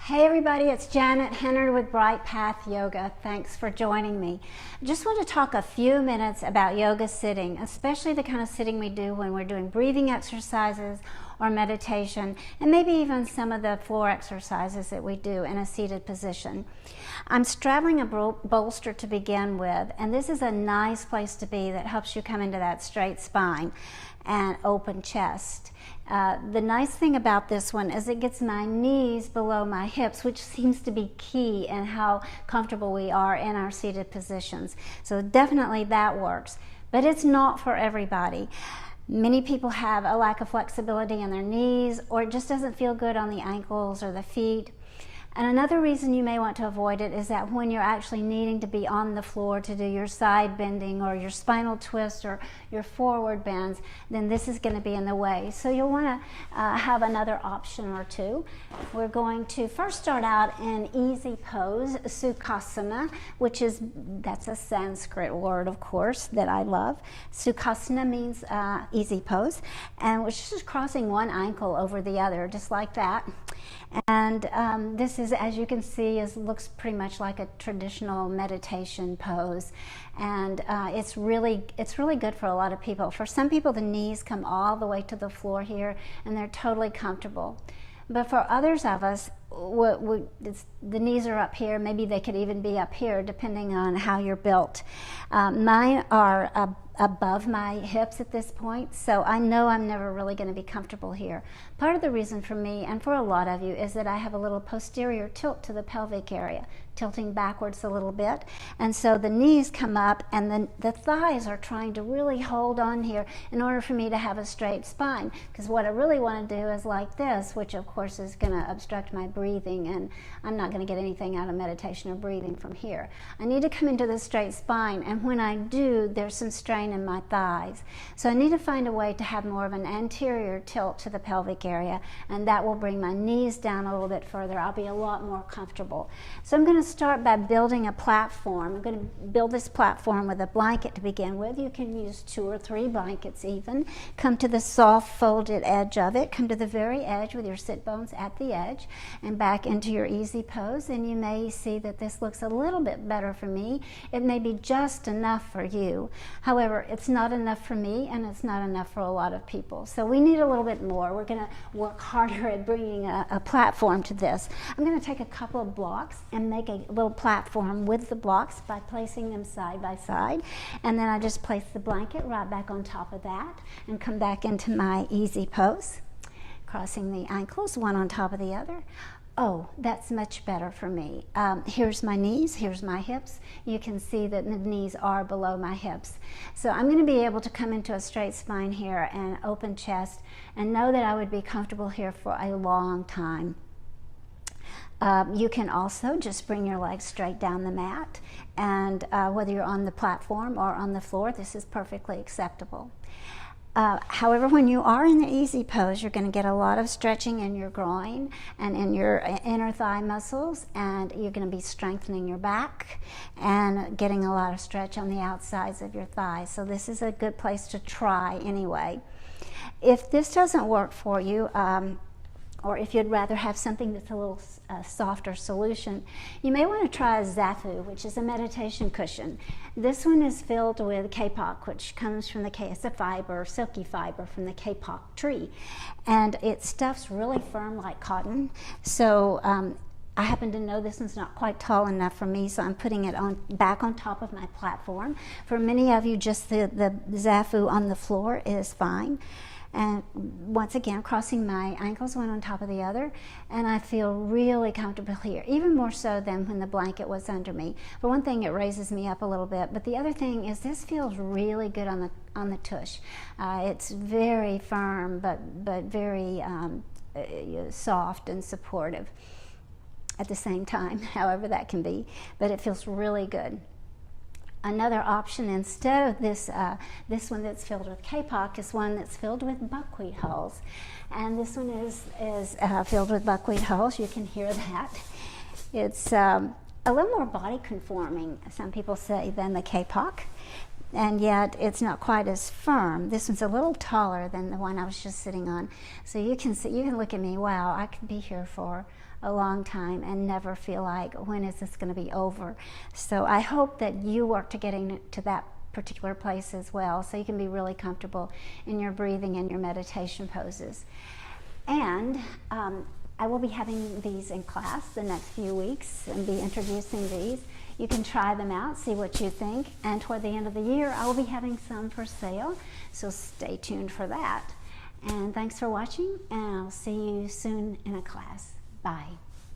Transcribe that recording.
Hey everybody, it's Janet Henner with Bright Path Yoga. Thanks for joining me. I just want to talk a few minutes about yoga sitting, especially the kind of sitting we do when we're doing breathing exercises or meditation, and maybe even some of the floor exercises that we do in a seated position. I'm straddling a bolster to begin with, and this is a nice place to be that helps you come into that straight spine and open chest. The nice thing about this one is it gets my knees below my hips, which seems to be key in how comfortable we are in our seated positions. So definitely that works, but it's not for everybody. Many people have a lack of flexibility in their knees, or it just doesn't feel good on the ankles or the feet. And another reason you may want to avoid it is that when you're actually needing to be on the floor to do your side bending or your spinal twist or your forward bends, then this is going to be in the way. So you'll want to have another option or two. We're going to first start out in easy pose, Sukhasana, that's a Sanskrit word, of course, that I love. Sukhasana means easy pose, and which is just crossing one ankle over the other, just like that. And this is, as you can see, looks pretty much like a traditional meditation pose, and it's really good for a lot of people. For some people, the knees come all the way to the floor here, and they're totally comfortable. But for others of us, the knees are up here. Maybe they could even be up here, depending on how you're built. Mine are above my hips at this point, so I know I'm never really going to be comfortable here. Part of the reason for me, and for a lot of you, is that I have a little posterior tilt to the pelvic area, tilting backwards a little bit, and so the knees come up and then the thighs are trying to really hold on here in order for me to have a straight spine, because what I really want to do is like this, which of course is going to obstruct my breathing, and I'm not going to get anything out of meditation or breathing from here. I need to come into the straight spine, and when I do, there's some strain in my thighs. So I need to find a way to have more of an anterior tilt to the pelvic area, and that will bring my knees down a little bit further. I'll be a lot more comfortable. So I'm going to start by building a platform. I'm going to build this platform with a blanket to begin with. You can use 2 or 3 blankets even. Come to the soft folded edge of it. Come to the very edge with your sit bones at the edge and back into your easy pose, and you may see that this looks a little bit better for me. It may be just enough for you. However, it's not enough for me, and it's not enough for a lot of people. So we need a little bit more. We're going to work harder at bringing a platform to this. I'm going to take a couple of blocks and make a little platform with the blocks by placing them side by side, and then I just place the blanket right back on top of that and come back into my easy pose, crossing the ankles one on top of the other. Oh, that's much better for me. Here's my knees, here's my hips. You can see that the knees are below my hips. So I'm going to be able to come into a straight spine here and open chest and know that I would be comfortable here for a long time. You can also just bring your legs straight down the mat, and whether you're on the platform or on the floor, this is perfectly acceptable. However, when you are in the easy pose, you're going to get a lot of stretching in your groin and in your inner thigh muscles, and you're going to be strengthening your back and getting a lot of stretch on the outsides of your thighs. So this is a good place to try anyway. If this doesn't work for you, or if you'd rather have something that's a little softer solution, you may want to try a zafus, which is a meditation cushion. This one is filled with kapok, which comes from it's a fiber, silky fiber from the kapok tree, and it stuffs really firm like cotton. So I happen to know this one's not quite tall enough for me, so I'm putting it back on top of my platform. For many of you, just the zafus on the floor is fine. And once again, crossing my ankles one on top of the other, and I feel really comfortable here, even more so than when the blanket was under me. For one thing, it raises me up a little bit, but the other thing is this feels really good on the tush. It's very firm, but very soft and supportive at the same time, however that can be, but it feels really good. Another option, instead of this one that's filled with kapok, is one that's filled with buckwheat hulls. And this one is filled with buckwheat hulls. You can hear that. It's a little more body conforming, some people say, than the kapok. and yet it's not quite as firm. This one's a little taller than the one I was just sitting on. So you can see, you can look at me, wow, I could be here for a long time and never feel like, when is this going to be over? So I hope that you work to getting to that particular place as well, so you can be really comfortable in your breathing and your meditation poses. And I will be having these in class the next few weeks and be introducing these. You can try them out, see what you think, and toward the end of the year I will be having some for sale, so stay tuned for that. And thanks for watching, and I'll see you soon in a class. Bye.